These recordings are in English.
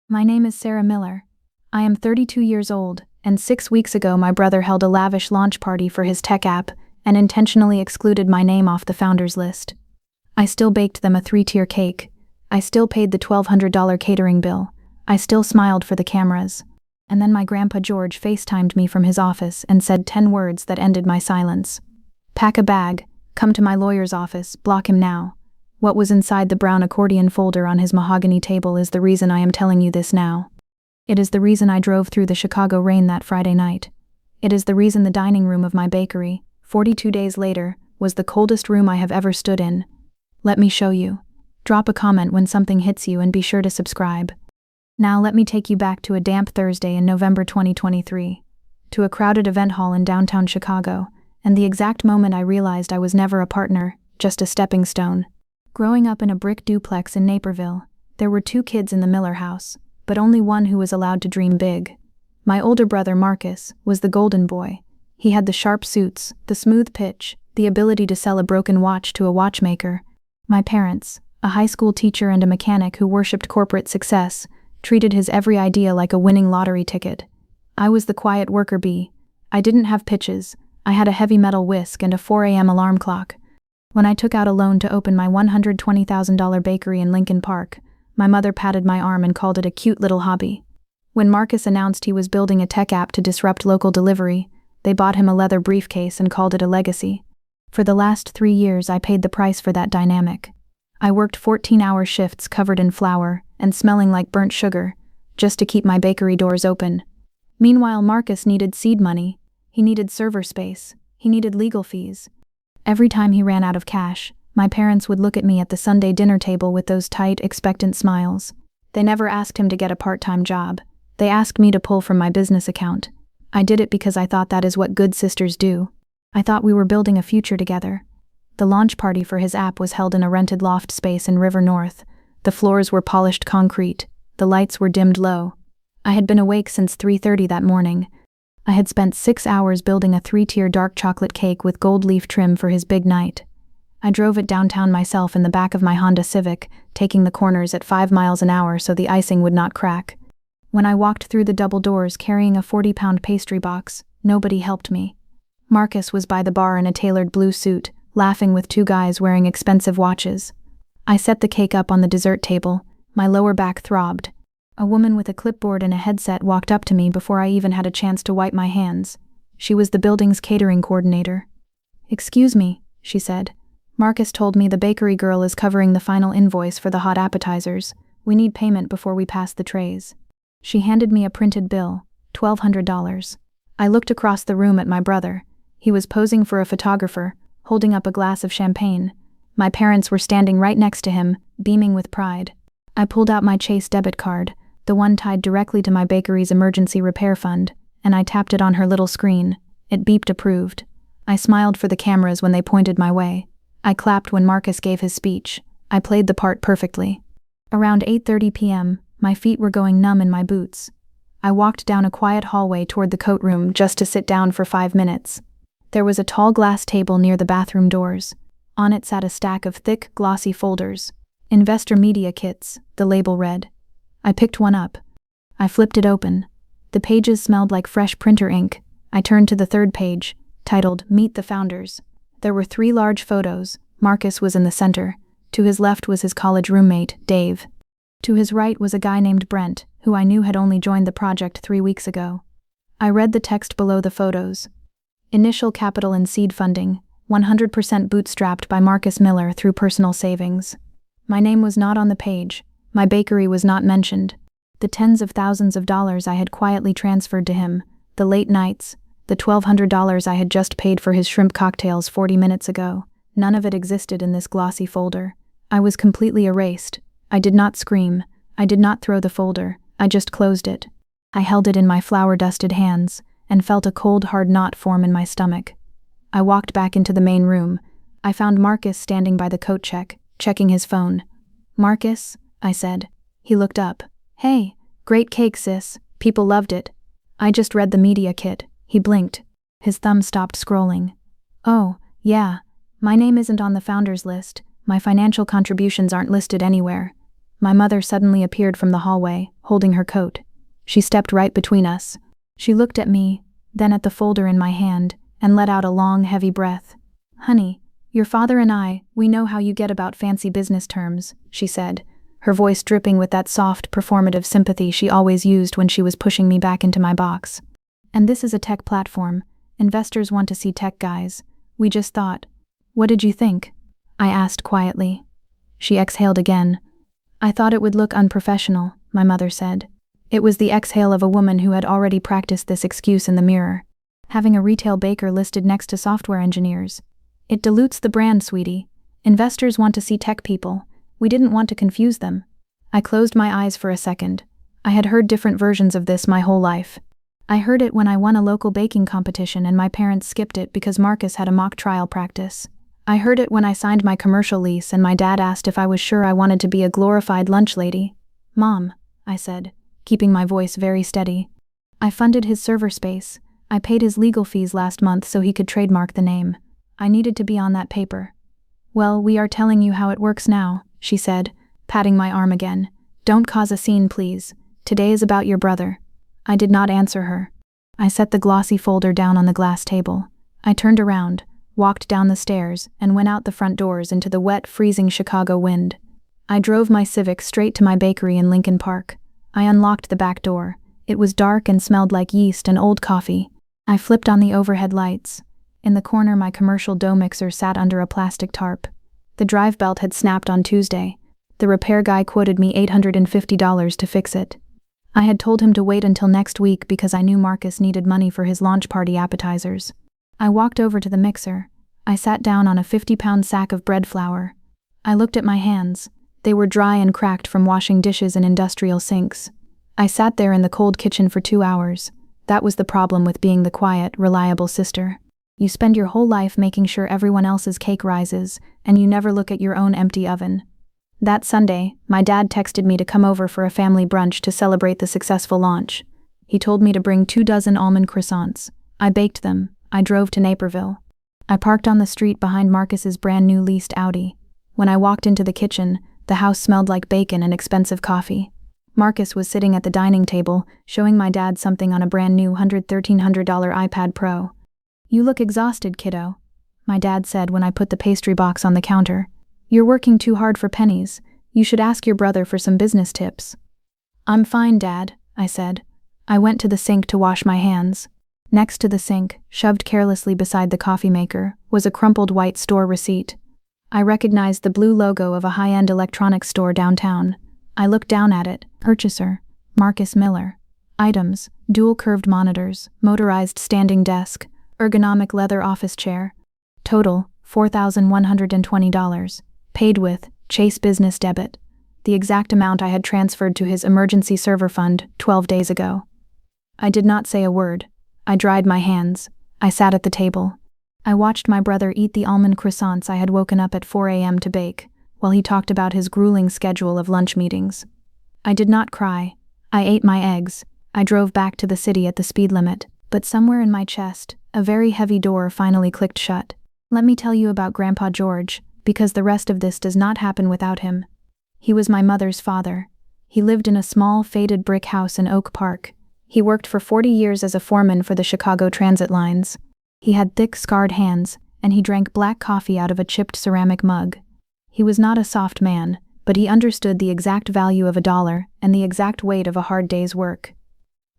My name is Sarah Miller. I am 32 years old, and 6 weeks ago my brother held a lavish launch party for his tech app and intentionally excluded my name off the founders list. I still baked them a 3-tier cake. I still paid the $1,200 catering bill. I still smiled for the cameras. And then my grandpa George FaceTimed me from his office and said 10 words that ended my silence. Pack a bag, come to my lawyer's office, block him now. What was inside the brown accordion folder on his mahogany table is the reason I am telling you this now. It is the reason I drove through the Chicago rain that Friday night. It is the reason the dining room of my bakery, 42 days later, was the coldest room I have ever stood in. Let me show you. Drop a comment when something hits you and be sure to subscribe. Now let me take you back to a damp Thursday in November 2023, to a crowded event hall in downtown Chicago, and the exact moment I realized I was never a partner, just a stepping stone. Growing up in a brick duplex in Naperville, there were 2 kids in the Miller house, but only one who was allowed to dream big. My older brother Marcus was the golden boy. He had the sharp suits, the smooth pitch, the ability to sell a broken watch to a watchmaker. My parents, a high school teacher and a mechanic who worshipped corporate success, treated his every idea like a winning lottery ticket. I was the quiet worker bee. I didn't have pitches. I had a heavy metal whisk and a 4 a.m. alarm clock. When I took out a loan to open my $120,000 bakery in Lincoln Park, my mother patted my arm and called it a cute little hobby. When Marcus announced he was building a tech app to disrupt local delivery, they bought him a leather briefcase and called it a legacy. For the last 3 years, I paid the price for that dynamic. I worked 14-hour shifts covered in flour and smelling like burnt sugar, just to keep my bakery doors open. Meanwhile, Marcus needed seed money, he needed server space, he needed legal fees. Every time he ran out of cash, my parents would look at me at the Sunday dinner table with those tight, expectant smiles. They never asked him to get a part-time job. They asked me to pull from my business account. I did it because I thought that is what good sisters do. I thought we were building a future together. The launch party for his app was held in a rented loft space in River North. The floors were polished concrete. The lights were dimmed low. I had been awake since 3:30 that morning. I had spent 6 hours building a 3-tier dark chocolate cake with gold leaf trim for his big night. I drove it downtown myself in the back of my Honda Civic, taking the corners at 5 miles an hour so the icing would not crack. When I walked through the double doors carrying a 40-pound pastry box, nobody helped me. Marcus was by the bar in a tailored blue suit, laughing with 2 guys wearing expensive watches. I set the cake up on the dessert table. My lower back throbbed. A woman with a clipboard and a headset walked up to me before I even had a chance to wipe my hands. She was the building's catering coordinator. "Excuse me," she said. "Marcus told me the bakery girl is covering the final invoice for the hot appetizers. We need payment before we pass the trays." She handed me a printed bill, $1,200. I looked across the room at my brother. He was posing for a photographer, holding up a glass of champagne. My parents were standing right next to him, beaming with pride. I pulled out my Chase debit card, the one tied directly to my bakery's emergency repair fund, and I tapped it on her little screen. It beeped approved. I smiled for the cameras when they pointed my way. I clapped when Marcus gave his speech. I played the part perfectly. Around 8:30 p.m., my feet were going numb in my boots. I walked down a quiet hallway toward the coat room just to sit down for 5 minutes. There was a tall glass table near the bathroom doors. On it sat a stack of thick, glossy folders. Investor Media Kits, the label read. I picked one up. I flipped it open. The pages smelled like fresh printer ink. I turned to the 3rd page, titled Meet the Founders. There were 3 large photos. Marcus was in the center. To his left was his college roommate, Dave. To his right was a guy named Brent, who I knew had only joined the project 3 weeks ago. I read the text below the photos. Initial capital and seed funding, 100% bootstrapped by Marcus Miller through personal savings. My name was not on the page. My bakery was not mentioned. The tens of thousands of dollars I had quietly transferred to him, the late nights, the $1,200 I had just paid for his shrimp cocktails 40 minutes ago, none of it existed in this glossy folder. I was completely erased. I did not scream. I did not throw the folder. I just closed it. I held it in my flour-dusted hands and felt a cold, hard knot form in my stomach. I walked back into the main room. I found Marcus standing by the coat check, checking his phone. "Marcus?" I said. He looked up. "Hey, great cake, sis. People loved it." "I just read the media kit." He blinked. His thumb stopped scrolling. "Oh, yeah. My name isn't on the founders list. My financial contributions aren't listed anywhere." My mother suddenly appeared from the hallway, holding her coat. She stepped right between us. She looked at me, then at the folder in my hand, and let out a long, heavy breath. "Honey, your father and we know how you get about fancy business terms," she said, her voice dripping with that soft, performative sympathy she always used when she was pushing me back into my box. "And this is a tech platform. Investors want to see tech guys. We just thought." "What did you think?" I asked quietly. She exhaled again. "I thought it would look unprofessional," my mother said. It was the exhale of a woman who had already practiced this excuse in the mirror. "Having a retail baker listed next to software engineers. It dilutes the brand, sweetie. Investors want to see tech people. We didn't want to confuse them." I closed my eyes for a second. I had heard different versions of this my whole life. I heard it when I won a local baking competition and my parents skipped it because Marcus had a mock trial practice. I heard it when I signed my commercial lease and my dad asked if I was sure I wanted to be a glorified lunch lady. "Mom," I said, keeping my voice very steady. "I funded his server space. I paid his legal fees last month so he could trademark the name. I needed to be on that paper." "Well, we are telling you how it works now," she said, patting my arm again. "Don't cause a scene, please. Today is about your brother." I did not answer her. I set the glossy folder down on the glass table. I turned around, walked down the stairs, and went out the front doors into the wet, freezing Chicago wind. I drove my Civic straight to my bakery in Lincoln Park. I unlocked the back door. It was dark and smelled like yeast and old coffee. I flipped on the overhead lights. In the corner, my commercial dough mixer sat under a plastic tarp. The drive belt had snapped on Tuesday. The repair guy quoted me $850 to fix it. I had told him to wait until next week because I knew Marcus needed money for his launch party appetizers. I walked over to the mixer. I sat down on a 50-pound sack of bread flour. I looked at my hands. They were dry and cracked from washing dishes in industrial sinks. I sat there in the cold kitchen for 2 hours. That was the problem with being the quiet, reliable sister. You spend your whole life making sure everyone else's cake rises, and you never look at your own empty oven. That Sunday, my dad texted me to come over for a family brunch to celebrate the successful launch. He told me to bring 24 almond croissants. I baked them. I drove to Naperville. I parked on the street behind Marcus's brand new leased Audi. When I walked into the kitchen, the house smelled like bacon and expensive coffee. Marcus was sitting at the dining table, showing my dad something on a brand new $1,300 iPad Pro. "You look exhausted, kiddo," my dad said when I put the pastry box on the counter. "You're working too hard for pennies. You should ask your brother for some business tips." "I'm fine, Dad," I said. I went to the sink to wash my hands. Next to the sink, shoved carelessly beside the coffee maker, was a crumpled white store receipt. I recognized the blue logo of a high-end electronics store downtown. I looked down at it. Purchaser, Marcus Miller. Items, dual curved monitors, motorized standing desk, ergonomic leather office chair. Total, $4,120. Paid with Chase Business Debit. The exact amount I had transferred to his emergency server fund 12 days ago. I did not say a word. I dried my hands. I sat at the table. I watched my brother eat the almond croissants I had woken up at 4 a.m. to bake, while he talked about his grueling schedule of lunch meetings. I did not cry. I ate my eggs. I drove back to the city at the speed limit, but somewhere in my chest, a very heavy door finally clicked shut. Let me tell you about Grandpa George, because the rest of this does not happen without him. He was my mother's father. He lived in a small, faded brick house in Oak Park. He worked for 40 years as a foreman for the Chicago transit lines. He had thick, scarred hands, and he drank black coffee out of a chipped ceramic mug. He was not a soft man, but he understood the exact value of $1 and the exact weight of a hard day's work.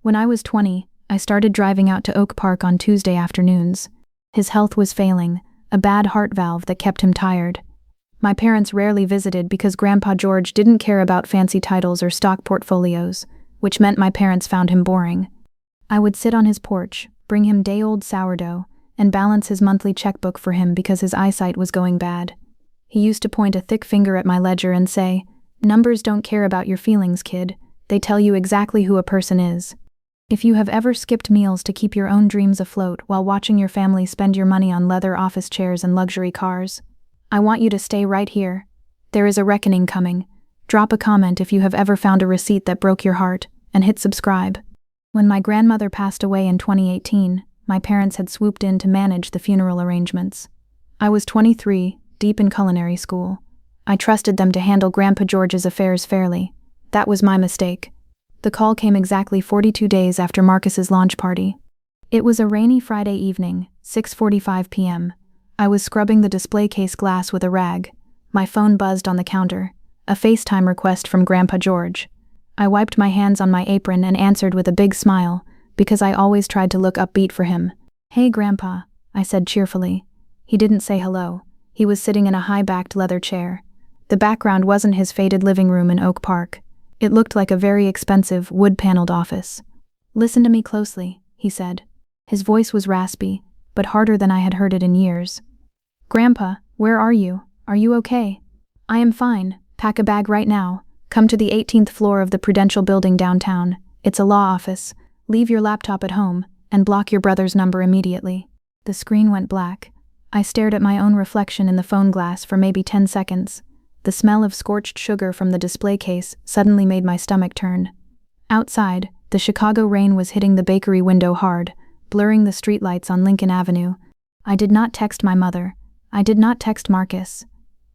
When I was 20, I started driving out to Oak Park on Tuesday afternoons. His health was failing, a bad heart valve that kept him tired. My parents rarely visited because Grandpa George didn't care about fancy titles or stock portfolios, which meant my parents found him boring. I would sit on his porch, bring him day-old sourdough, and balance his monthly checkbook for him because his eyesight was going bad. He used to point a thick finger at my ledger and say, "Numbers don't care about your feelings, kid. They tell you exactly who a person is." If you have ever skipped meals to keep your own dreams afloat while watching your family spend your money on leather office chairs and luxury cars, I want you to stay right here. There is a reckoning coming. Drop a comment if you have ever found a receipt that broke your heart, and hit subscribe. When my grandmother passed away in 2018, my parents had swooped in to manage the funeral arrangements. I was 23, deep in culinary school. I trusted them to handle Grandpa George's affairs fairly. That was my mistake. The call came exactly 42 days after Marcus's launch party. It was a rainy Friday evening, 6:45 p.m. I was scrubbing the display case glass with a rag. My phone buzzed on the counter. A FaceTime request from Grandpa George. I wiped my hands on my apron and answered with a big smile, because I always tried to look upbeat for him. "Hey, Grandpa," I said cheerfully. He didn't say hello. He was sitting in a high-backed leather chair. The background wasn't his faded living room in Oak Park. It looked like a very expensive, wood-paneled office. "Listen to me closely," he said. His voice was raspy, but harder than I had heard it in years. "Grandpa, where are you? Are you okay?" "I am fine. Pack a bag right now. Come to the 18th floor of the Prudential building downtown. It's a law office. Leave your laptop at home, and block your brother's number immediately." The screen went black. I stared at my own reflection in the phone glass for maybe 10 seconds. The smell of scorched sugar from the display case suddenly made my stomach turn. Outside, the Chicago rain was hitting the bakery window hard, blurring the streetlights on Lincoln Avenue. I did not text my mother. I did not text Marcus.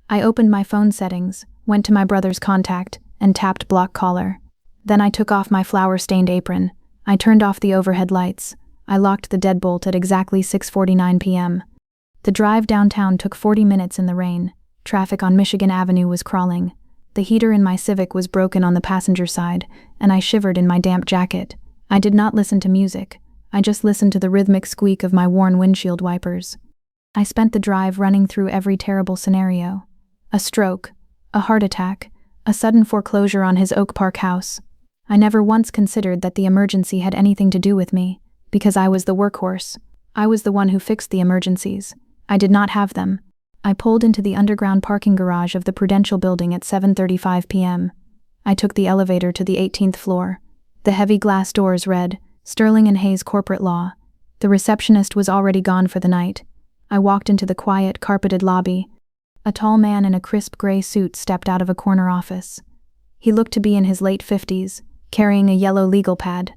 I opened my phone settings, went to my brother's contact, and tapped block caller. Then I took off my flour-stained apron. I turned off the overhead lights. I locked the deadbolt at exactly 6:49 p.m. The drive downtown took 40 minutes in the rain. Traffic on Michigan Avenue was crawling. The heater in my Civic was broken on the passenger side, and I shivered in my damp jacket. I did not listen to music. I just listened to the rhythmic squeak of my worn windshield wipers. I spent the drive running through every terrible scenario. A stroke, a heart attack, a sudden foreclosure on his Oak Park house. I never once considered that the emergency had anything to do with me, because I was the workhorse. I was the one who fixed the emergencies. I did not have them. I pulled into the underground parking garage of the Prudential building at 7:35 p.m. I took the elevator to the 18th floor. The heavy glass doors read, "Sterling and Hayes Corporate Law." The receptionist was already gone for the night. I walked into the quiet, carpeted lobby. A tall man in a crisp gray suit stepped out of a corner office. He looked to be in his late 50s, carrying a yellow legal pad.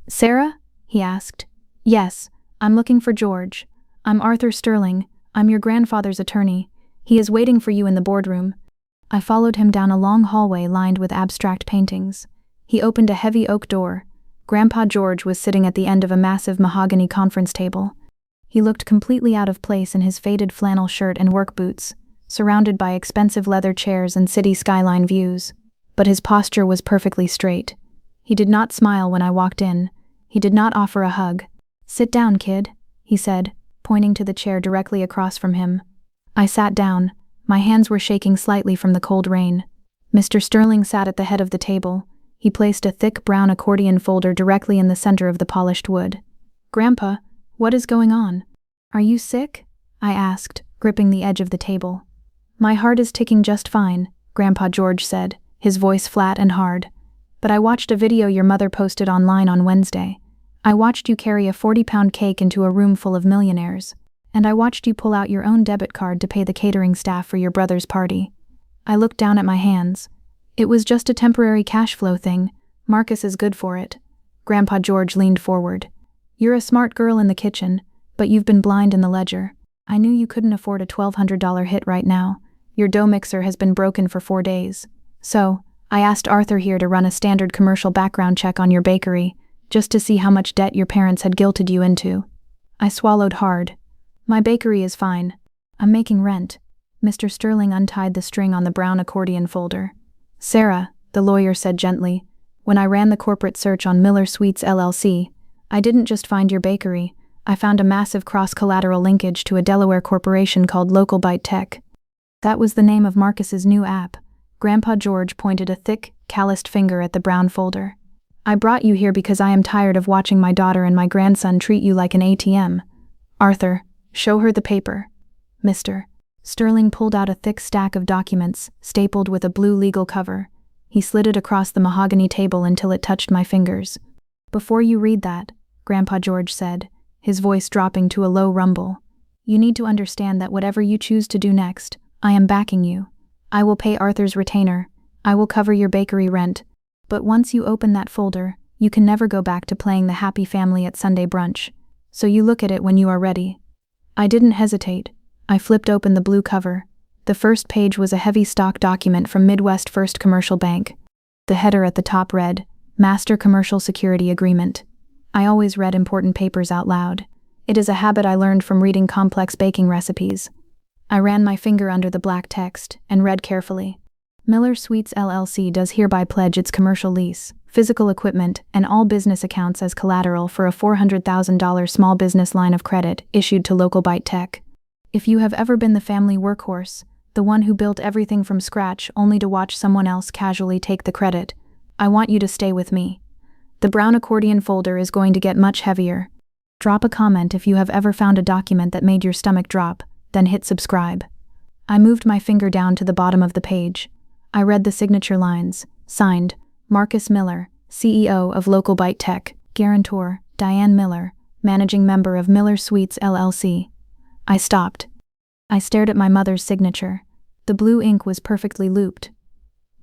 "Sarah?" he asked. "Yes, I'm looking for George. I'm Arthur Sterling. I'm your grandfather's attorney. He is waiting for you in the boardroom." I followed him down a long hallway lined with abstract paintings. He opened a heavy oak door. Grandpa George was sitting at the end of a massive mahogany conference table. He looked completely out of place in his faded flannel shirt and work boots, surrounded by expensive leather chairs and city skyline views. But his posture was perfectly straight. He did not smile when I walked in. He did not offer a hug. "Sit down, kid," he said, pointing to the chair directly across from him. I sat down. My hands were shaking slightly from the cold rain. Mr. Sterling sat at the head of the table. He placed a thick brown accordion folder directly in the center of the polished wood. "Grandpa, what is going on? Are you sick?" I asked, gripping the edge of the table. "My heart is ticking just fine," Grandpa George said, his voice flat and hard. "But I watched a video your mother posted online on Wednesday. I watched you carry a 40-pound cake into a room full of millionaires. And I watched you pull out your own debit card to pay the catering staff for your brother's party." I looked down at my hands. "It was just a temporary cash flow thing. Marcus is good for it." Grandpa George leaned forward. "You're a smart girl in the kitchen, but you've been blind in the ledger. I knew you couldn't afford a $1,200 hit right now. Your dough mixer has been broken for 4 days. So, I asked Arthur here to run a standard commercial background check on your bakery, just to see how much debt your parents had guilted you into." I swallowed hard. "My bakery is fine. I'm making rent." Mr. Sterling untied the string on the brown accordion folder. "Sarah," the lawyer said gently, "when I ran the corporate search on Miller Sweets LLC, I didn't just find your bakery. I found a massive cross-collateral linkage to a Delaware corporation called Local Bite Tech. That was the name of Marcus's new app." Grandpa George pointed a thick, calloused finger at the brown folder. "I brought you here because I am tired of watching my daughter and my grandson treat you like an ATM. Arthur, show her the paper." Mr. Sterling pulled out a thick stack of documents, stapled with a blue legal cover. He slid it across the mahogany table until it touched my fingers. "Before you read that," Grandpa George said, his voice dropping to a low rumble, "you need to understand that whatever you choose to do next, I am backing you. I will pay Arthur's retainer. I will cover your bakery rent. But once you open that folder, you can never go back to playing the happy family at Sunday brunch. So you look at it when you are ready." I didn't hesitate. I flipped open the blue cover. The first page was a heavy stock document from Midwest First Commercial Bank. The header at the top read, Master Commercial Security Agreement. I always read important papers out loud. It is a habit I learned from reading complex baking recipes. I ran my finger under the black text and read carefully. Miller Sweets LLC does hereby pledge its commercial lease, physical equipment, and all business accounts as collateral for a $400,000 small business line of credit issued to Local Bite Tech. If you have ever been the family workhorse, the one who built everything from scratch only to watch someone else casually take the credit, I want you to stay with me. The brown accordion folder is going to get much heavier. Drop a comment if you have ever found a document that made your stomach drop, then hit subscribe. I moved my finger down to the bottom of the page. I read the signature lines, signed, Marcus Miller, CEO of Local Bite Tech, guarantor, Diane Miller, managing member of Miller Sweets LLC. I stopped. I stared at my mother's signature. The blue ink was perfectly looped.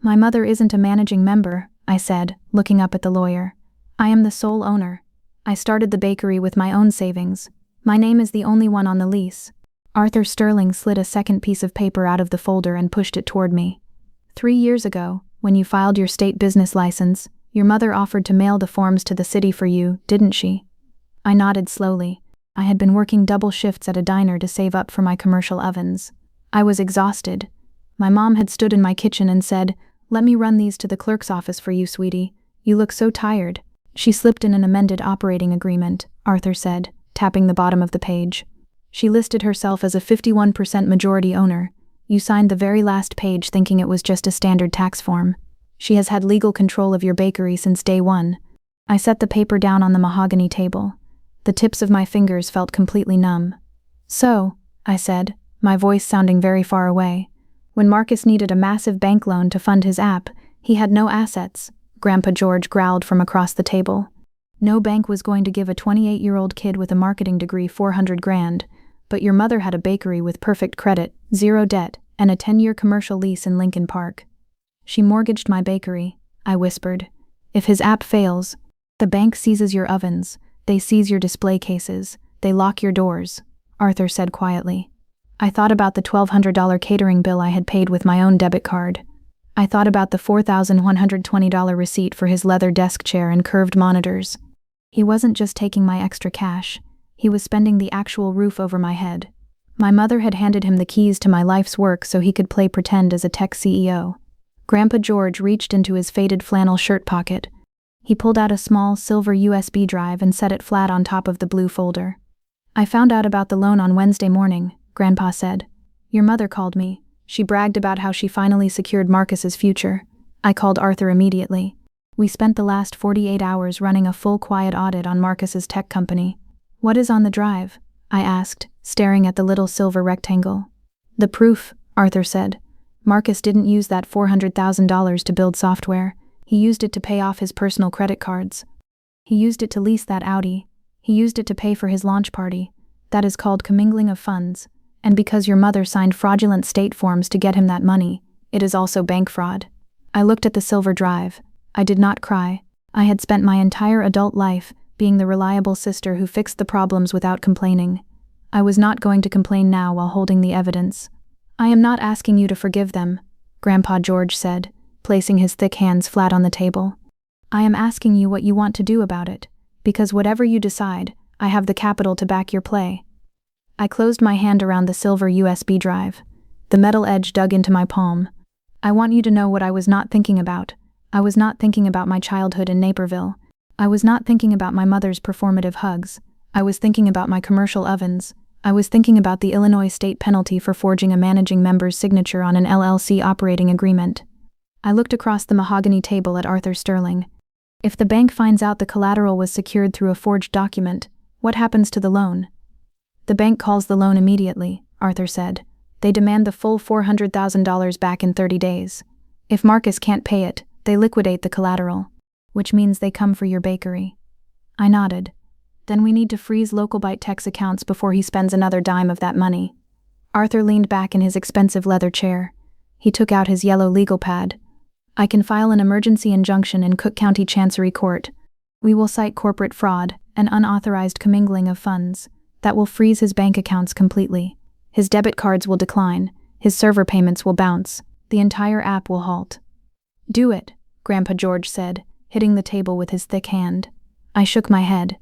My mother isn't a managing member, I said, looking up at the lawyer. I am the sole owner. I started the bakery with my own savings. My name is the only one on the lease. Arthur Sterling slid a second piece of paper out of the folder and pushed it toward me. 3 years ago, when you filed your state business license, your mother offered to mail the forms to the city for you, didn't she? I nodded slowly. I had been working double shifts at a diner to save up for my commercial ovens. I was exhausted. My mom had stood in my kitchen and said, "Let me run these to the clerk's office for you, sweetie. You look so tired." She slipped in an amended operating agreement, Arthur said, tapping the bottom of the page. She listed herself as a 51% majority owner. You signed the very last page thinking it was just a standard tax form. She has had legal control of your bakery since day one. I set the paper down on the mahogany table. The tips of my fingers felt completely numb. So, I said, my voice sounding very far away, when Marcus needed a massive bank loan to fund his app, he had no assets, Grandpa George growled from across the table. No bank was going to give a 28-year-old kid with a marketing degree $400,000, but your mother had a bakery with perfect credit, zero debt, and a 10-year commercial lease in Lincoln Park. She mortgaged my bakery, I whispered. If his app fails, the bank seizes your ovens, they seize your display cases, they lock your doors, Arthur said quietly. I thought about the $1,200 catering bill I had paid with my own debit card. I thought about the $4,120 receipt for his leather desk chair and curved monitors. He wasn't just taking my extra cash, he was spending the actual roof over my head. My mother had handed him the keys to my life's work so he could play pretend as a tech CEO. Grandpa George reached into his faded flannel shirt pocket. He pulled out a small silver USB drive and set it flat on top of the blue folder. I found out about the loan on Wednesday morning, Grandpa said. Your mother called me. She bragged about how she finally secured Marcus's future. I called Arthur immediately. We spent the last 48 hours running a full quiet audit on Marcus's tech company. What is on the drive? I asked, staring at the little silver rectangle. The proof, Arthur said. Marcus didn't use that $400,000 to build software. He used it to pay off his personal credit cards. He used it to lease that Audi. He used it to pay for his launch party. That is called commingling of funds. And because your mother signed fraudulent state forms to get him that money, it is also bank fraud. I looked at the silver drive. I did not cry. I had spent my entire adult life being the reliable sister who fixed the problems without complaining. I was not going to complain now while holding the evidence. I am not asking you to forgive them, Grandpa George said, placing his thick hands flat on the table. I am asking you what you want to do about it, because whatever you decide, I have the capital to back your play. I closed my hand around the silver USB drive. The metal edge dug into my palm. I want you to know what I was not thinking about. I was not thinking about my childhood in Naperville. I was not thinking about my mother's performative hugs. I was thinking about my commercial ovens. I was thinking about the Illinois state penalty for forging a managing member's signature on an LLC operating agreement. I looked across the mahogany table at Arthur Sterling. If the bank finds out the collateral was secured through a forged document, what happens to the loan? The bank calls the loan immediately, Arthur said. They demand the full $400,000 back in 30 days. If Marcus can't pay it, they liquidate the collateral, which means they come for your bakery. I nodded. Then we need to freeze Local Bite Tech's accounts before he spends another dime of that money. Arthur leaned back in his expensive leather chair. He took out his yellow legal pad. I can file an emergency injunction in Cook County Chancery Court. We will cite corporate fraud and unauthorized commingling of funds. That will freeze his bank accounts completely. His debit cards will decline. His server payments will bounce. The entire app will halt. Do it, Grandpa George said, hitting the table with his thick hand. I shook my head.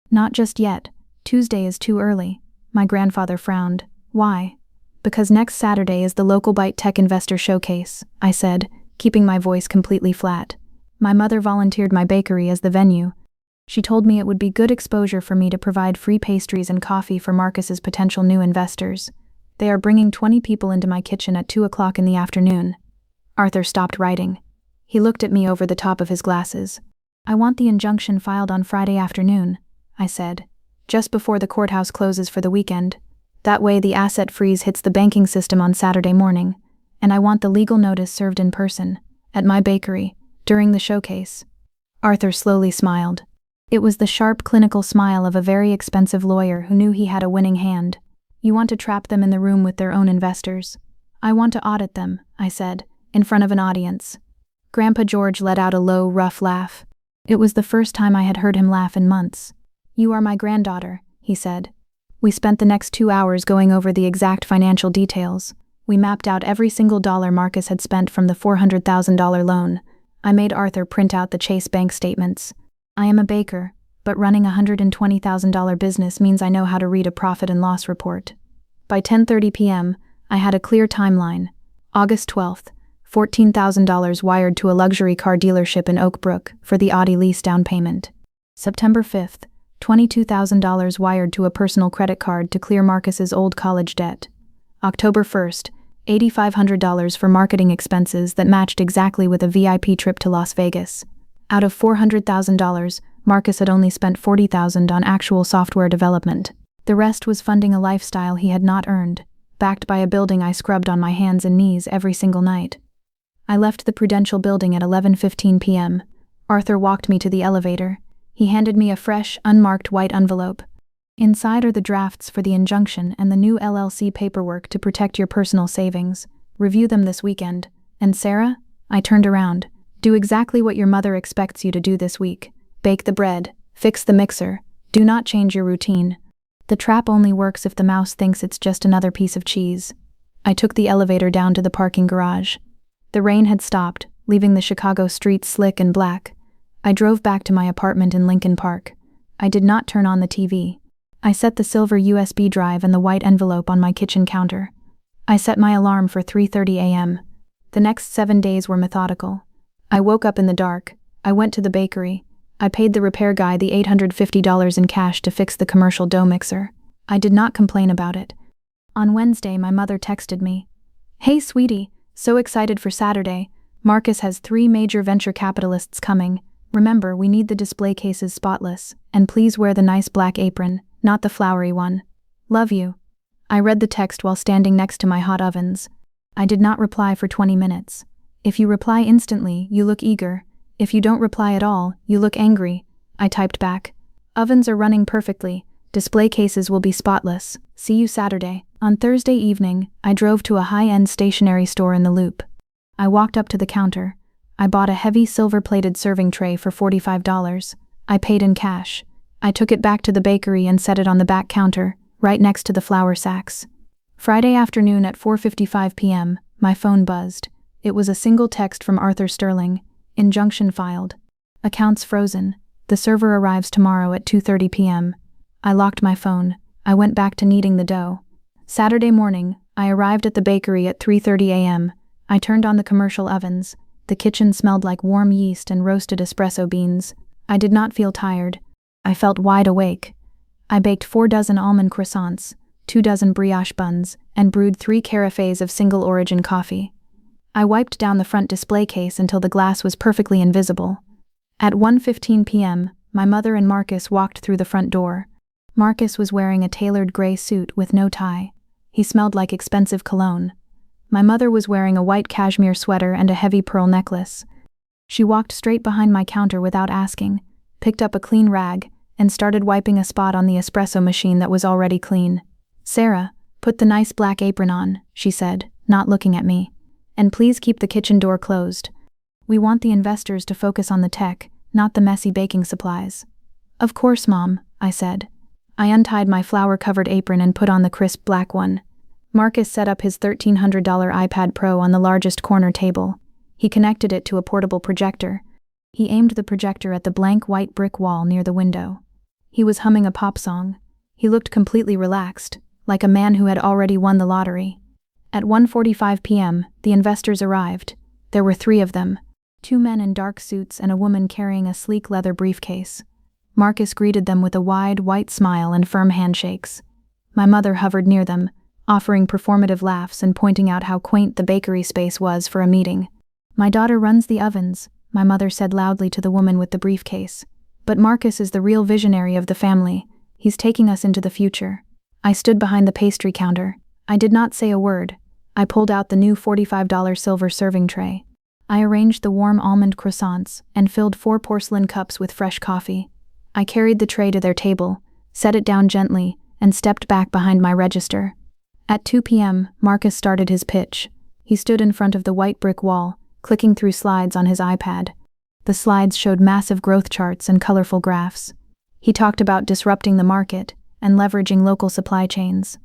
Not just yet. Tuesday is too early. My grandfather frowned. Why? Because next Saturday is the local Byte Tech Investor Showcase, I said, keeping my voice completely flat. My mother volunteered my bakery as the venue. She told me it would be good exposure for me to provide free pastries and coffee for Marcus's potential new investors. They are bringing 20 people into my kitchen at 2 o'clock in the afternoon. Arthur stopped writing. He looked at me over the top of his glasses. I want the injunction filed on Friday afternoon, I said, just before the courthouse closes for the weekend. That way the asset freeze hits the banking system on Saturday morning, and I want the legal notice served in person, at my bakery, during the showcase. Arthur slowly smiled. It was the sharp, clinical smile of a very expensive lawyer who knew he had a winning hand. You want to trap them in the room with their own investors. I want to audit them, I said, in front of an audience. Grandpa George let out a low, rough laugh. It was the first time I had heard him laugh in months. You are my granddaughter, he said. We spent the next 2 hours going over the exact financial details. We mapped out every single dollar Marcus had spent from the $400,000 loan. I made Arthur print out the Chase bank statements. I am a baker, but running a $120,000 business means I know how to read a profit and loss report. By 10:30 p.m., I had a clear timeline. August 12th, $14,000 wired to a luxury car dealership in Oak Brook for the Audi lease down payment. September 5th, $22,000 wired to a personal credit card to clear Marcus's old college debt. October 1st, $8,500 for marketing expenses that matched exactly with a VIP trip to Las Vegas. Out of $400,000, Marcus had only spent $40,000 on actual software development. The rest was funding a lifestyle he had not earned, backed by a building I scrubbed on my hands and knees every single night. I left the Prudential building at 11:15 p.m. Arthur walked me to the elevator. He handed me a fresh, unmarked white envelope. Inside are the drafts for the injunction and the new LLC paperwork to protect your personal savings. Review them this weekend. And Sarah? I turned around. Do exactly what your mother expects you to do this week. Bake the bread. Fix the mixer. Do not change your routine. The trap only works if the mouse thinks it's just another piece of cheese. I took the elevator down to the parking garage. The rain had stopped, leaving the Chicago streets slick and black. I drove back to my apartment in Lincoln Park. I did not turn on the TV. I set the silver USB drive and the white envelope on my kitchen counter. I set my alarm for 3:30 a.m. The next 7 days were methodical. I woke up in the dark. I went to the bakery. I paid the repair guy the $850 in cash to fix the commercial dough mixer. I did not complain about it. On Wednesday, my mother texted me. Hey, sweetie, so excited for Saturday. Marcus has 3 major venture capitalists coming. Remember, we need the display cases spotless, and please wear the nice black apron, not the flowery one. Love you. I read the text while standing next to my hot ovens. I did not reply for 20 minutes. If you reply instantly, you look eager. If you don't reply at all, you look angry. I typed back. Ovens are running perfectly. Display cases will be spotless. See you Saturday. On Thursday evening, I drove to a high-end stationery store in the Loop. I walked up to the counter. I bought a heavy silver-plated serving tray for $45. I paid in cash. I took it back to the bakery and set it on the back counter, right next to the flour sacks. Friday afternoon at 4:55 p.m., my phone buzzed. It was a single text from Arthur Sterling. Injunction filed. Accounts frozen. The server arrives tomorrow at 2:30 p.m. I locked my phone. I went back to kneading the dough. Saturday morning, I arrived at the bakery at 3:30 a.m. I turned on the commercial ovens. The kitchen smelled like warm yeast and roasted espresso beans. I did not feel tired. I felt wide awake. I baked 4 dozen almond croissants, 2 dozen brioche buns, and brewed 3 carafes of single-origin coffee. I wiped down the front display case until the glass was perfectly invisible. At 1:15 p.m., my mother and Marcus walked through the front door. Marcus was wearing a tailored gray suit with no tie. He smelled like expensive cologne. My mother was wearing a white cashmere sweater and a heavy pearl necklace. She walked straight behind my counter without asking, picked up a clean rag, and started wiping a spot on the espresso machine that was already clean. Sarah, put the nice black apron on, she said, not looking at me. And please keep the kitchen door closed. We want the investors to focus on the tech, not the messy baking supplies. Of course, Mom, I said. I untied my flour-covered apron and put on the crisp black one. Marcus set up his $1,300 iPad Pro on the largest corner table. He connected it to a portable projector. He aimed the projector at the blank white brick wall near the window. He was humming a pop song. He looked completely relaxed, like a man who had already won the lottery. At 1:45 p.m., the investors arrived. There were 3 of them, 2 men in dark suits and a woman carrying a sleek leather briefcase. Marcus greeted them with a wide, white smile and firm handshakes. My mother hovered near them, offering performative laughs and pointing out how quaint the bakery space was for a meeting. "My daughter runs the ovens," my mother said loudly to the woman with the briefcase. "But Marcus is the real visionary of the family. He's taking us into the future." I stood behind the pastry counter. I did not say a word. I pulled out the new $45 silver serving tray. I arranged the warm almond croissants and filled 4 porcelain cups with fresh coffee. I carried the tray to their table, set it down gently, and stepped back behind my register. At 2 p.m., Marcus started his pitch. He stood in front of the white brick wall, clicking through slides on his iPad. The slides showed massive growth charts and colorful graphs. He talked about disrupting the market and leveraging local supply chains.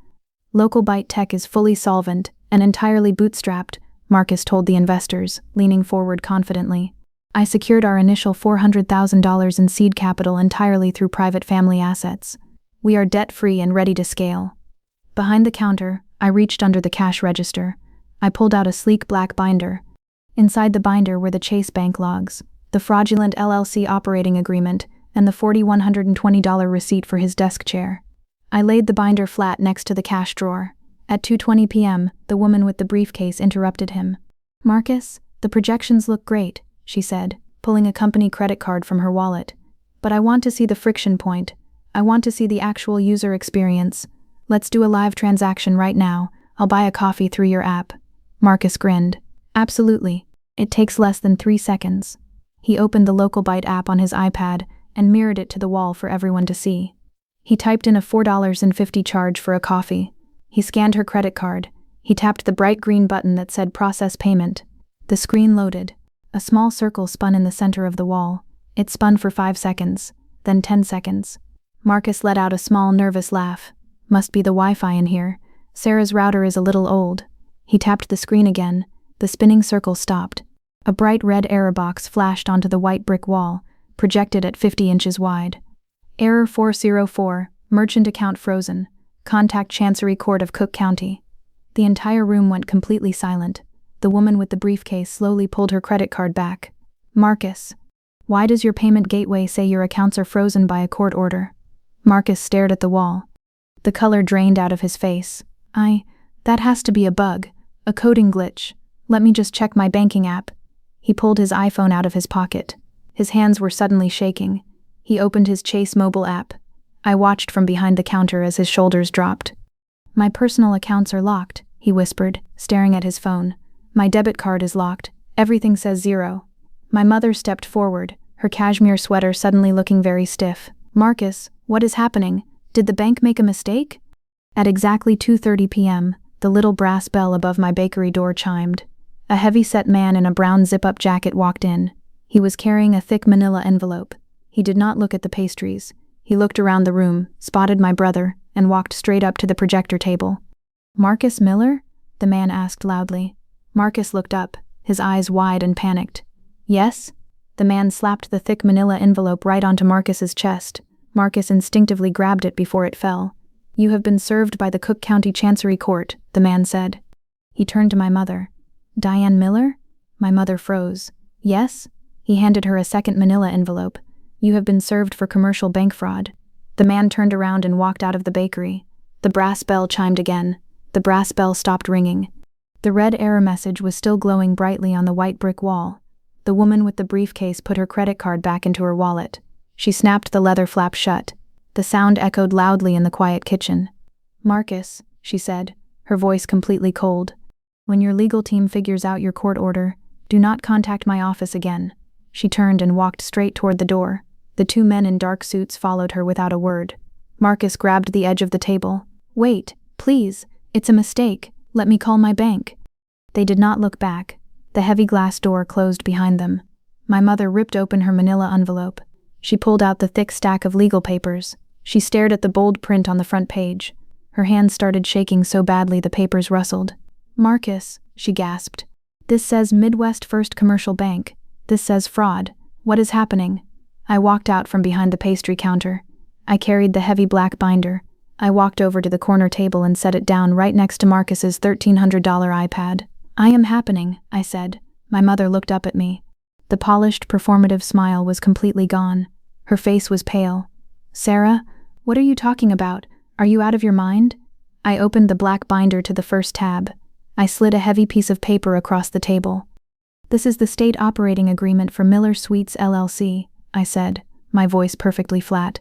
"Local bite tech is fully solvent and entirely bootstrapped," Marcus told the investors, leaning forward confidently. "I secured our initial $400,000 in seed capital entirely through private family assets. We are debt-free and ready to scale." Behind the counter, I reached under the cash register. I pulled out a sleek black binder. Inside the binder were the Chase Bank logs, the fraudulent LLC operating agreement, and the $4,120 receipt for his desk chair. I laid the binder flat next to the cash drawer. At 2:20 p.m., the woman with the briefcase interrupted him. "Marcus, the projections look great," she said, pulling a company credit card from her wallet. "But I want to see the friction point. I want to see the actual user experience. Let's do a live transaction right now. I'll buy a coffee through your app." Marcus grinned. "Absolutely. It takes less than 3 seconds." He opened the Local Bite app on his iPad and mirrored it to the wall for everyone to see. He typed in a $4.50 charge for a coffee. He scanned her credit card. He tapped the bright green button that said Process Payment. The screen loaded. A small circle spun in the center of the wall. It spun for 5 seconds, then 10 seconds. Marcus let out a small, nervous laugh. "Must be the Wi-Fi in here. Sarah's router is a little old." He tapped the screen again. The spinning circle stopped. A bright red error box flashed onto the white brick wall, projected at 50 inches wide. "Error 404, merchant account frozen. Contact Chancery Court of Cook County." The entire room went completely silent. The woman with the briefcase slowly pulled her credit card back. "Marcus, why does your payment gateway say your accounts are frozen by a court order?" Marcus stared at the wall. The color drained out of his face. That has to be a bug, a coding glitch. Let me just check my banking app." He pulled his iPhone out of his pocket. His hands were suddenly shaking. He opened his Chase mobile app. I watched from behind the counter as his shoulders dropped. "My personal accounts are locked," he whispered, staring at his phone. "My debit card is locked. Everything says 0. My mother stepped forward, her cashmere sweater suddenly looking very stiff. "Marcus, what is happening? Did the bank make a mistake?" At exactly 2:30 p.m., the little brass bell above my bakery door chimed. A heavy-set man in a brown zip-up jacket walked in. He was carrying a thick manila envelope. He did not look at the pastries. He looked around the room, spotted my brother, and walked straight up to the projector table. "Marcus Miller?" the man asked loudly. Marcus looked up, his eyes wide and panicked. "Yes?" The man slapped the thick manila envelope right onto Marcus's chest. Marcus instinctively grabbed it before it fell. "You have been served by the Cook County Chancery Court," the man said. He turned to my mother. "Diane Miller?" My mother froze. "Yes?" He handed her a second manila envelope. "You have been served for commercial bank fraud." The man turned around and walked out of the bakery. The brass bell chimed again. The brass bell stopped ringing. The red error message was still glowing brightly on the white brick wall. The woman with the briefcase put her credit card back into her wallet. She snapped the leather flap shut. The sound echoed loudly in the quiet kitchen. "Marcus," she said, her voice completely cold. "When your legal team figures out your court order, do not contact my office again." She turned and walked straight toward the door. The 2 men in dark suits followed her without a word. Marcus grabbed the edge of the table. "Wait, please, it's a mistake. Let me call my bank." They did not look back. The heavy glass door closed behind them. My mother ripped open her manila envelope. She pulled out the thick stack of legal papers. She stared at the bold print on the front page. Her hands started shaking so badly the papers rustled. "Marcus," she gasped. "This says Midwest First Commercial Bank. This says fraud. What is happening?" I walked out from behind the pastry counter. I carried the heavy black binder. I walked over to the corner table and set it down right next to Marcus's $1,300 iPad. "I am happening," I said. My mother looked up at me. The polished, performative smile was completely gone. Her face was pale. "Sarah, what are you talking about? Are you out of your mind?" I opened the black binder to the first tab. I slid a heavy piece of paper across the table. "This is the state operating agreement for Miller Sweets LLC, I said, my voice perfectly flat.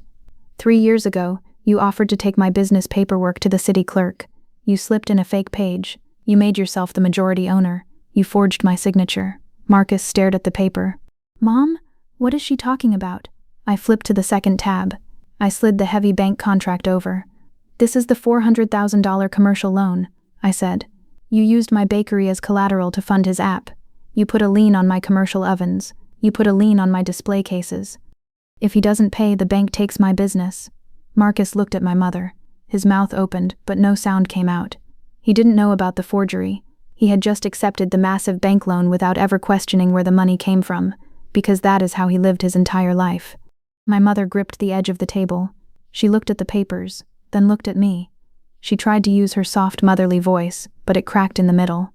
3 years ago, you offered to take my business paperwork to the city clerk. You slipped in a fake page. You made yourself the majority owner. You forged my signature." Marcus stared at the paper. "Mom, what is she talking about?" I flipped to the second tab. I slid the heavy bank contract over. "This is the $400,000 commercial loan," I said. "You used my bakery as collateral to fund his app. You put a lien on my commercial ovens. You put a lien on my display cases. If he doesn't pay, the bank takes my business." Marcus looked at my mother. His mouth opened, but no sound came out. He didn't know about the forgery. He had just accepted the massive bank loan without ever questioning where the money came from, because that is how he lived his entire life. My mother gripped the edge of the table. She looked at the papers, then looked at me. She tried to use her soft motherly voice, but it cracked in the middle.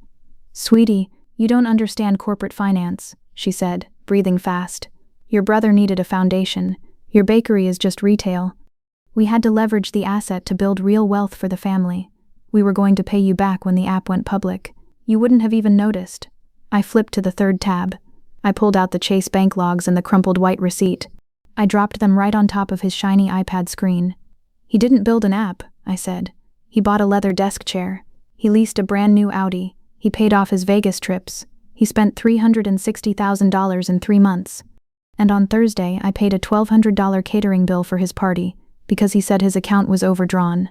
"Sweetie, you don't understand corporate finance," she said, breathing fast. "Your brother needed a foundation. Your bakery is just retail. We had to leverage the asset to build real wealth for the family. We were going to pay you back when the app went public. You wouldn't have even noticed." I flipped to the third tab. I pulled out the Chase bank logs and the crumpled white receipt. I dropped them right on top of his shiny iPad screen. "He didn't build an app," I said. "He bought a leather desk chair. He leased a brand new Audi. He paid off his Vegas trips. He spent $360,000 in 3 months. And on Thursday, I paid a $1,200 catering bill for his party, because he said his account was overdrawn."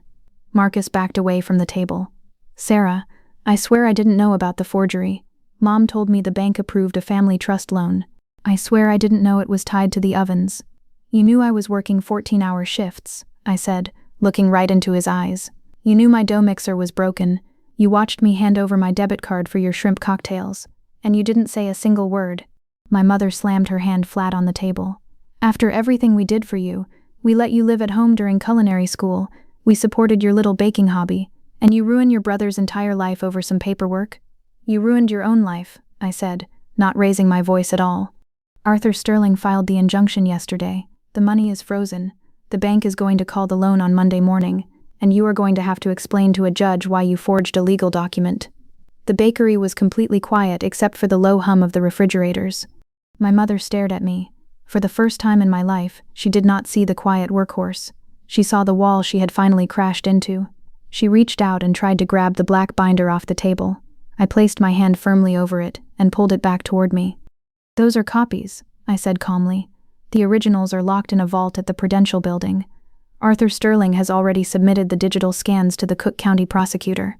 Marcus backed away from the table. "Sarah, I swear I didn't know about the forgery. Mom told me the bank approved a family trust loan. I swear I didn't know it was tied to the ovens." "You knew I was working 14-hour shifts," I said, looking right into his eyes. "You knew my dough mixer was broken. You watched me hand over my debit card for your shrimp cocktails. And you didn't say a single word." My mother slammed her hand flat on the table. "After everything we did for you, we let you live at home during culinary school, we supported your little baking hobby, and you ruined your brother's entire life over some paperwork? You ruined your own life," I said, not raising my voice at all. "Arthur Sterling filed the injunction yesterday. The money is frozen. The bank is going to call the loan on Monday morning, and you are going to have to explain to a judge why you forged a legal document." The bakery was completely quiet except for the low hum of the refrigerators. My mother stared at me. For the first time in my life, she did not see the quiet workhorse. She saw the wall she had finally crashed into. She reached out and tried to grab the black binder off the table. I placed my hand firmly over it and pulled it back toward me. "Those are copies," I said calmly. "The originals are locked in a vault at the Prudential Building. Arthur Sterling has already submitted the digital scans to the Cook County prosecutor."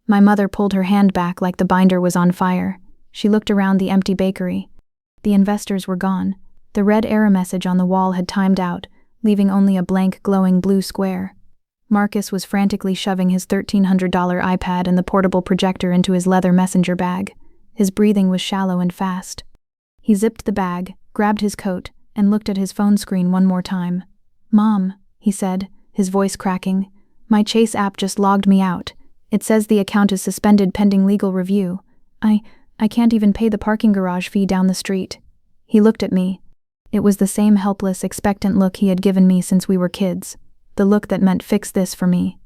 My mother pulled her hand back like the binder was on fire. She looked around the empty bakery. The investors were gone. The red error message on the wall had timed out, leaving only a blank glowing blue square. Marcus was frantically shoving his $1,300 iPad and the portable projector into his leather messenger bag. His breathing was shallow and fast. He zipped the bag, grabbed his coat, and looked at his phone screen one more time. "Mom," he said, his voice cracking, "my Chase app just logged me out. It says the account is suspended pending legal review. I can't even pay the parking garage fee down the street." He looked at me. It was the same helpless, expectant look he had given me since we were kids. The look that meant fix this for me.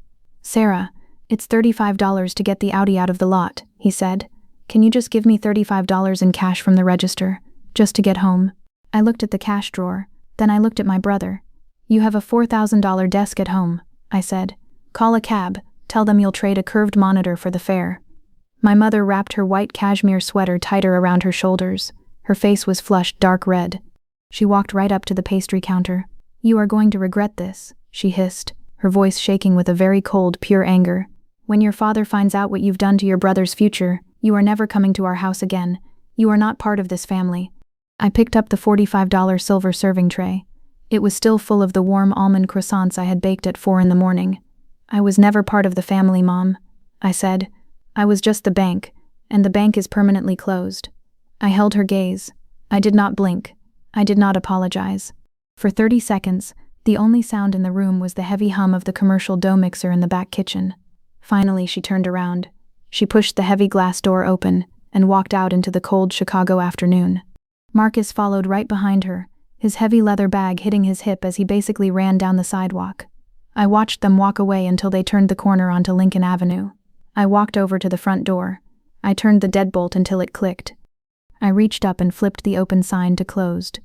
"Sarah, it's $35 to get the Audi out of the lot," he said. "Can you just give me $35 in cash from the register, just to get home?" I looked at the cash drawer, then I looked at my brother. "You have a $4,000 desk at home," I said. "Call a cab, tell them you'll trade a curved monitor for the fare." My mother wrapped her white cashmere sweater tighter around her shoulders. Her face was flushed dark red. She walked right up to the pastry counter. "You are going to regret this," she hissed, her voice shaking with a very cold, pure anger. "When your father finds out what you've done to your brother's future, you are never coming to our house again. You are not part of this family." I picked up the $45 silver serving tray. It was still full of the warm almond croissants I had baked at 4 in the morning. I was never part of the family, Mom, I said. I was just the bank, and the bank is permanently closed. I held her gaze. I did not blink. I did not apologize. For 30 seconds, the only sound in the room was the heavy hum of the commercial dough mixer in the back kitchen. Finally, she turned around. She pushed the heavy glass door open and walked out into the cold Chicago afternoon. Marcus followed right behind her, his heavy leather bag hitting his hip as he basically ran down the sidewalk. I watched them walk away until they turned the corner onto Lincoln Avenue. I walked over to the front door. I turned the deadbolt until it clicked. I reached up and flipped the open sign to closed.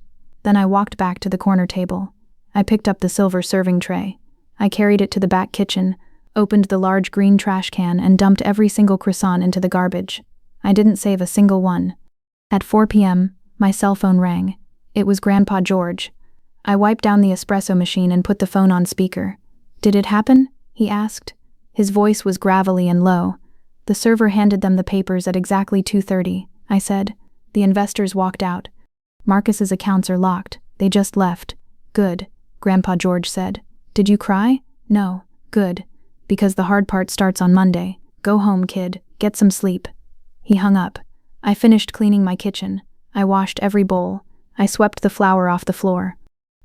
Then I walked back to the corner table. I picked up the silver serving tray. I carried it to the back kitchen, opened the large green trash can, and dumped every single croissant into the garbage. I didn't save a single one. At 4 p.m., my cell phone rang. It was Grandpa George. I wiped down the espresso machine and put the phone on speaker. "Did it happen?" he asked. His voice was gravelly and low. "The server handed them the papers at exactly 2:30, I said. "The investors walked out. Marcus's accounts are locked. They just left." "Good," Grandpa George said. "Did you cry?" "No." "Good. Because the hard part starts on Monday. Go home, kid. Get some sleep." He hung up. I finished cleaning my kitchen. I washed every bowl. I swept the flour off the floor.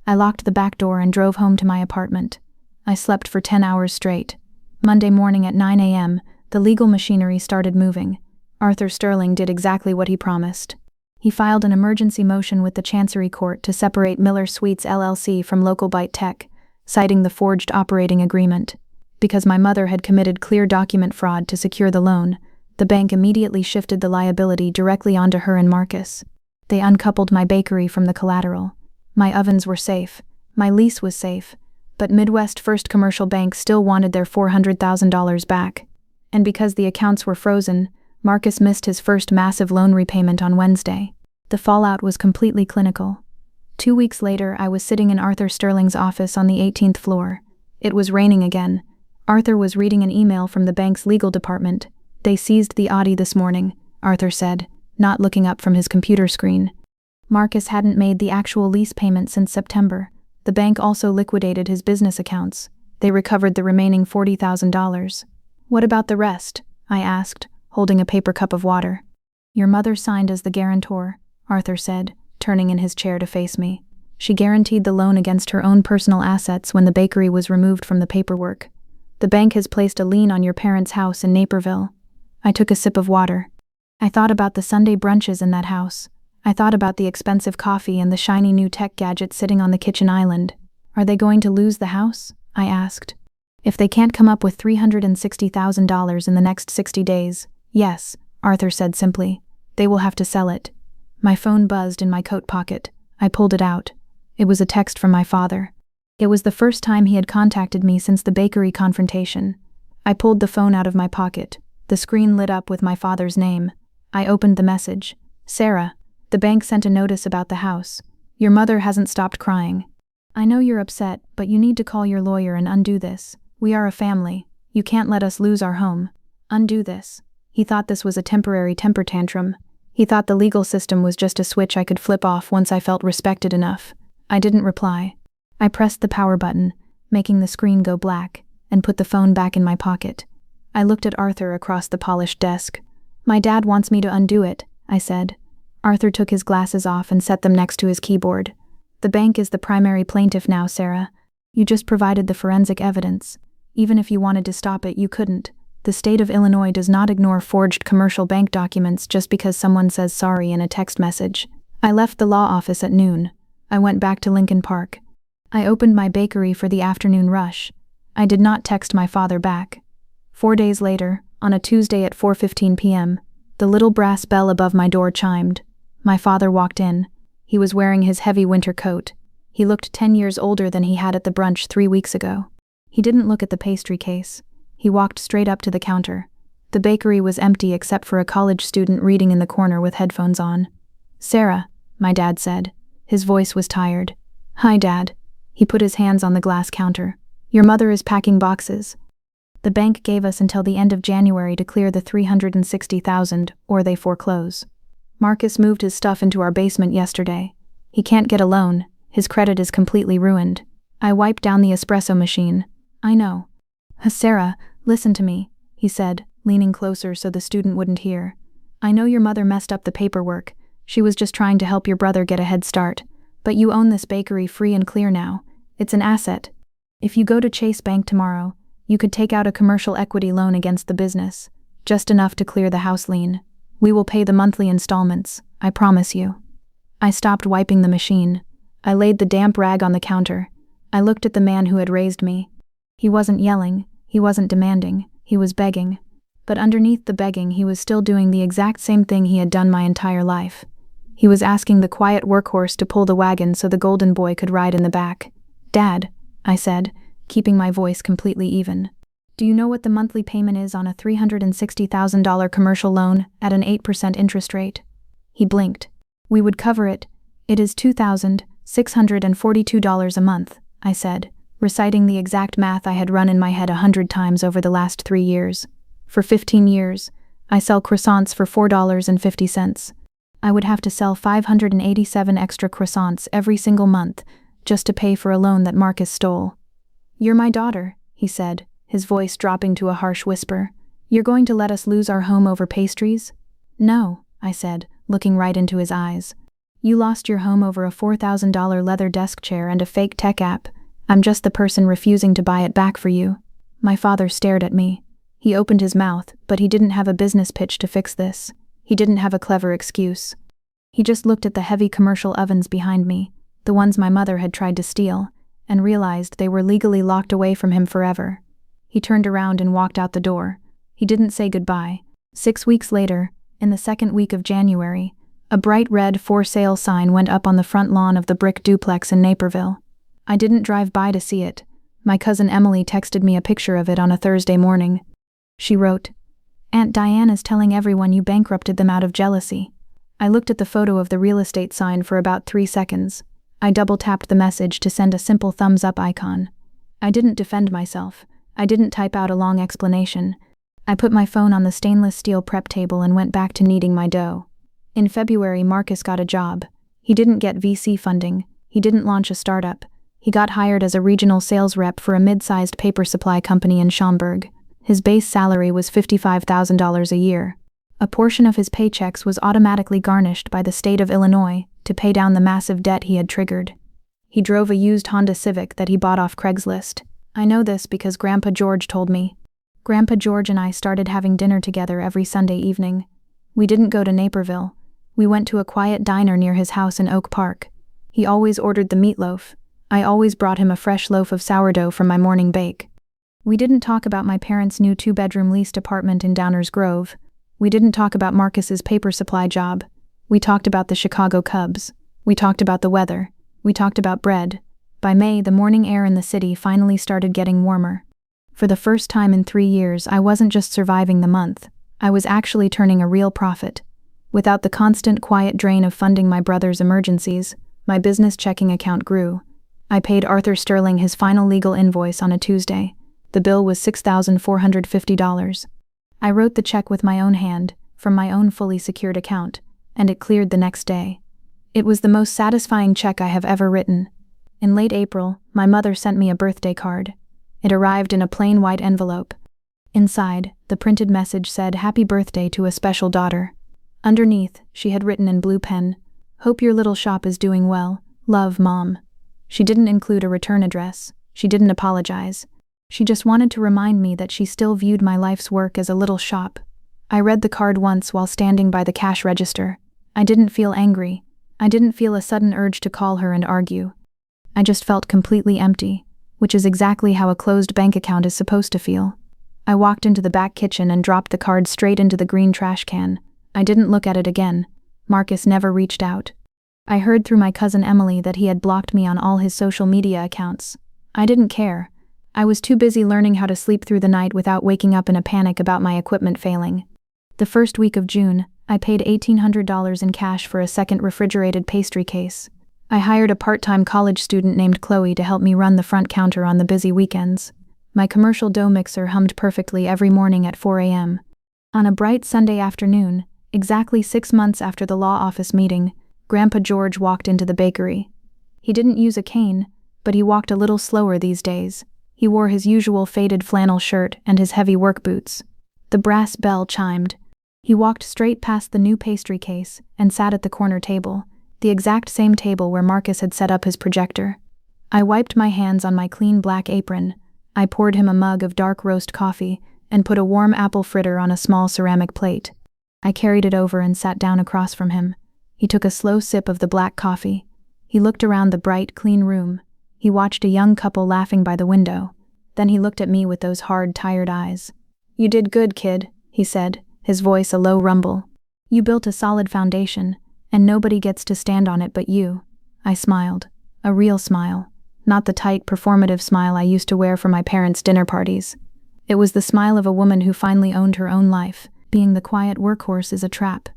I locked the back door and drove home to my apartment. I slept for 10 hours straight. Monday morning at 9 a.m., the legal machinery started moving. Arthur Sterling did exactly what he promised. He filed an emergency motion with the Chancery Court to separate Miller Suites LLC from Local Byte Tech, citing the forged operating agreement. Because my mother had committed clear document fraud to secure the loan, the bank immediately shifted the liability directly onto her and Marcus. They uncoupled my bakery from the collateral. My ovens were safe. My lease was safe. But Midwest First Commercial Bank still wanted their $400,000 back. And because the accounts were frozen, Marcus missed his first massive loan repayment on Wednesday. The fallout was completely clinical. 2 weeks later, I was sitting in Arthur Sterling's office on the 18th floor. It was raining again. Arthur was reading an email from the bank's legal department. "They seized the Audi this morning," Arthur said, not looking up from his computer screen. Marcus hadn't made the actual lease payment since September. The bank also liquidated his business accounts. They recovered the remaining $40,000. "What about the rest?" I asked, holding a paper cup of water. "Your mother signed as the guarantor," Arthur said, turning in his chair to face me. "She guaranteed the loan against her own personal assets when the bakery was removed from the paperwork. The bank has placed a lien on your parents' house in Naperville." I took a sip of water. I thought about the Sunday brunches in that house. I thought about the expensive coffee and the shiny new tech gadget sitting on the kitchen island. "Are they going to lose the house?" I asked. "If they can't come up with $360,000 in the next 60 days, yes," Arthur said simply. "They will have to sell it." My phone buzzed in my coat pocket. I pulled it out. It was a text from my father. It was the first time he had contacted me since the bakery confrontation. I pulled the phone out of my pocket. The screen lit up with my father's name. I opened the message. "Sarah, the bank sent a notice about the house. Your mother hasn't stopped crying. I know you're upset, but you need to call your lawyer and undo this. We are a family. You can't let us lose our home. Undo this." He thought this was a temporary temper tantrum. He thought the legal system was just a switch I could flip off once I felt respected enough. I didn't reply. I pressed the power button, making the screen go black, and put the phone back in my pocket. I looked at Arthur across the polished desk. "My dad wants me to undo it," I said. Arthur took his glasses off and set them next to his keyboard. "The bank is the primary plaintiff now, Sarah. You just provided the forensic evidence. Even if you wanted to stop it, you couldn't. The state of Illinois does not ignore forged commercial bank documents just because someone says sorry in a text message." I left the law office at noon. I went back to Lincoln Park. I opened my bakery for the afternoon rush. I did not text my father back. 4 days later, on a Tuesday at 4:15 p.m., the little brass bell above my door chimed. My father walked in. He was wearing his heavy winter coat. He looked 10 years older than he had at the brunch 3 weeks ago. He didn't look at the pastry case. He walked straight up to the counter. The bakery was empty except for a college student reading in the corner with headphones on. "Sarah," my dad said. His voice was tired. "Hi, Dad." He put his hands on the glass counter. "Your mother is packing boxes. The bank gave us until the end of January to clear the $360,000, or they foreclose. Marcus moved his stuff into our basement yesterday. He can't get a loan. His credit is completely ruined." I wiped down the espresso machine. "I know." Sarah, listen to me, he said, leaning closer so the student wouldn't hear. I know your mother messed up the paperwork. She was just trying to help your brother get a head start. But you own this bakery free and clear now. It's an asset. If you go to Chase Bank tomorrow, you could take out a commercial equity loan against the business, just enough to clear the house lien. We will pay the monthly installments, I promise you. I stopped wiping the machine. I laid the damp rag on the counter. I looked at the man who had raised me. He wasn't yelling, he wasn't demanding, he was begging. But underneath the begging, he was still doing the exact same thing he had done my entire life. He was asking the quiet workhorse to pull the wagon so the golden boy could ride in the back. Dad, I said, keeping my voice completely even. Do you know what the monthly payment is on a $360,000 commercial loan at an 8% interest rate? He blinked. We would cover it. It is $2,642 a month, I said, reciting the exact math I had run in my head 100 times over the last 3 years. For 15 years, I sell croissants for $4.50. I would have to sell 587 extra croissants every single month just to pay for a loan that Marcus stole. You're my daughter, he said, his voice dropping to a harsh whisper. You're going to let us lose our home over pastries? No, I said, looking right into his eyes. You lost your home over a $4,000 leather desk chair and a fake tech app. I'm just the person refusing to buy it back for you. My father stared at me. He opened his mouth, but he didn't have a business pitch to fix this. He didn't have a clever excuse. He just looked at the heavy commercial ovens behind me, the ones my mother had tried to steal, and realized they were legally locked away from him forever. He turned around and walked out the door. He didn't say goodbye. 6 weeks later, in the second week of January, a bright red for sale sign went up on the front lawn of the brick duplex in Naperville. I didn't drive by to see it. My cousin Emily texted me a picture of it on a Thursday morning. She wrote, Aunt Diane is telling everyone you bankrupted them out of jealousy. I looked at the photo of the real estate sign for about 3 seconds. I double-tapped the message to send a simple thumbs-up icon. I didn't defend myself. I didn't type out a long explanation. I put my phone on the stainless steel prep table and went back to kneading my dough. In February, Marcus got a job. He didn't get VC funding. He didn't launch a startup. He got hired as a regional sales rep for a mid-sized paper supply company in Schaumburg. His base salary was $55,000 a year. A portion of his paychecks was automatically garnished by the state of Illinois to pay down the massive debt he had triggered. He drove a used Honda Civic that he bought off Craigslist. I know this because Grandpa George told me. Grandpa George and I started having dinner together every Sunday evening. We didn't go to Naperville. We went to a quiet diner near his house in Oak Park. He always ordered the meatloaf. I always brought him a fresh loaf of sourdough from my morning bake. We didn't talk about my parents' new 2-bedroom leased apartment in Downers Grove. We didn't talk about Marcus's paper supply job. We talked about the Chicago Cubs. We talked about the weather. We talked about bread. By May, the morning air in the city finally started getting warmer. For the first time in 3 years, I wasn't just surviving the month. I was actually turning a real profit. Without the constant quiet drain of funding my brother's emergencies, my business checking account grew. I paid Arthur Sterling his final legal invoice on a Tuesday. The bill was $6,450. I wrote the check with my own hand, from my own fully secured account, and it cleared the next day. It was the most satisfying check I have ever written. In late April, my mother sent me a birthday card. It arrived in a plain white envelope. Inside, the printed message said, "Happy birthday to a special daughter." Underneath, she had written in blue pen, "Hope your little shop is doing well. Love, Mom." She didn't include a return address. She didn't apologize. She just wanted to remind me that she still viewed my life's work as a little shop. I read the card once while standing by the cash register. I didn't feel angry. I didn't feel a sudden urge to call her and argue. I just felt completely empty, which is exactly how a closed bank account is supposed to feel. I walked into the back kitchen and dropped the card straight into the green trash can. I didn't look at it again. Marcus never reached out. I heard through my cousin Emily that he had blocked me on all his social media accounts. I didn't care. I was too busy learning how to sleep through the night without waking up in a panic about my equipment failing. The first week of June, I paid $1,800 in cash for a second refrigerated pastry case. I hired a part-time college student named Chloe to help me run the front counter on the busy weekends. My commercial dough mixer hummed perfectly every morning at 4 a.m. On a bright Sunday afternoon, exactly 6 months after the law office meeting, Grandpa George walked into the bakery. He didn't use a cane, but he walked a little slower these days. He wore his usual faded flannel shirt and his heavy work boots. The brass bell chimed. He walked straight past the new pastry case and sat at the corner table, the exact same table where Marcus had set up his projector. I wiped my hands on my clean black apron. I poured him a mug of dark roast coffee and put a warm apple fritter on a small ceramic plate. I carried it over and sat down across from him. He took a slow sip of the black coffee. He looked around the bright, clean room. He watched a young couple laughing by the window. Then he looked at me with those hard, tired eyes. "You did good, kid," he said, his voice a low rumble. "You built a solid foundation, and nobody gets to stand on it but you." I smiled. A real smile. Not the tight, performative smile I used to wear for my parents' dinner parties. It was the smile of a woman who finally owned her own life. Being the quiet workhorse is a trap.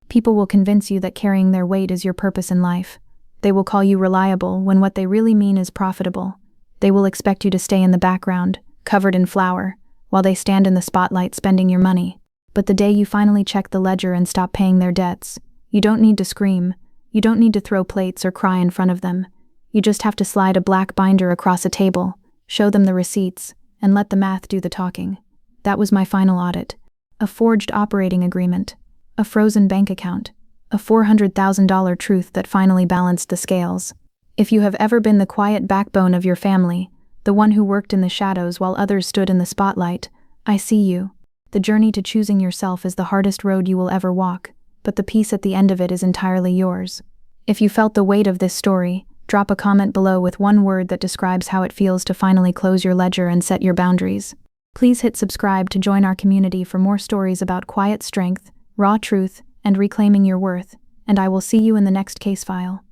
People will convince you that carrying their weight is your purpose in life. They will call you reliable when what they really mean is profitable. They will expect you to stay in the background, covered in flour, while they stand in the spotlight spending your money. But the day you finally check the ledger and stop paying their debts, you don't need to scream. You don't need to throw plates or cry in front of them. You just have to slide a black binder across a table, show them the receipts, and let the math do the talking. That was my final audit. A forged operating agreement. A frozen bank account. A $400,000 truth that finally balanced the scales. If you have ever been the quiet backbone of your family, the one who worked in the shadows while others stood in the spotlight, I see you. The journey to choosing yourself is the hardest road you will ever walk, but the peace at the end of it is entirely yours. If you felt the weight of this story, drop a comment below with one word that describes how it feels to finally close your ledger and set your boundaries. Please hit subscribe to join our community for more stories about quiet strength, raw truth, and reclaiming your worth, and I will see you in the next case file.